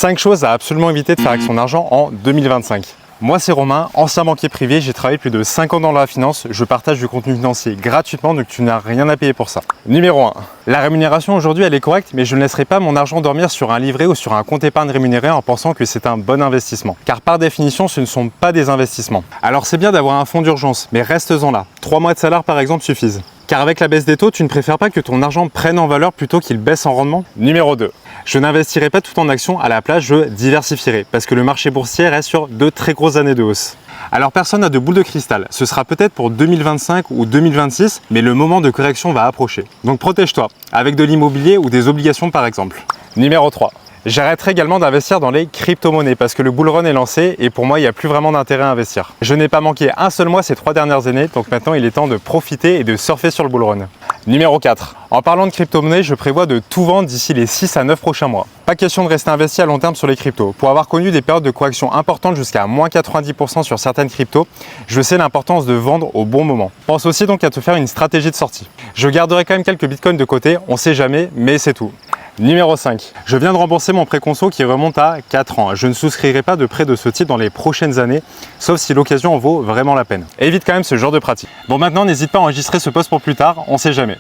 5 choses à absolument éviter de faire avec son argent en 2025. Moi c'est Romain, ancien banquier privé, j'ai travaillé plus de 5 ans dans la finance, je partage du contenu financier gratuitement donc tu n'as rien à payer pour ça. Numéro 1. La rémunération aujourd'hui elle est correcte mais je ne laisserai pas mon argent dormir sur un livret ou sur un compte épargne rémunéré en pensant que c'est un bon investissement. Car par définition ce ne sont pas des investissements. Alors c'est bien d'avoir un fonds d'urgence mais reste-en là. 3 mois de salaire par exemple suffisent. Car avec la baisse des taux, tu ne préfères pas que ton argent prenne en valeur plutôt qu'il baisse en rendement? Numéro 2. Je n'investirai pas tout en actions, à la place je diversifierai parce que le marché boursier reste sur de très grosses années de hausse. Alors personne n'a de boule de cristal, ce sera peut-être pour 2025 ou 2026, mais le moment de correction va approcher. Donc protège-toi, avec de l'immobilier ou des obligations par exemple. Numéro 3. J'arrêterai également d'investir dans les crypto-monnaies parce que le bull run est lancé et pour moi, il n'y a plus vraiment d'intérêt à investir. Je n'ai pas manqué un seul mois ces 3 dernières années, donc maintenant il est temps de profiter et de surfer sur le bull run. Numéro 4. En parlant de crypto-monnaies, je prévois de tout vendre d'ici les 6 à 9 prochains mois. Pas question de rester investi à long terme sur les cryptos. Pour avoir connu des périodes de correction importantes jusqu'à moins 90% sur certaines cryptos, je sais l'importance de vendre au bon moment. Pense aussi donc à te faire une stratégie de sortie. Je garderai quand même quelques bitcoins de côté, on sait jamais, mais c'est tout. Numéro 5. Je viens de rembourser mon prêt conso qui remonte à 4 ans. Je ne souscrirai pas de prêt de ce type dans les prochaines années, sauf si l'occasion en vaut vraiment la peine. Évite quand même ce genre de pratique. Bon maintenant, n'hésite pas à enregistrer ce post pour plus tard, on sait jamais.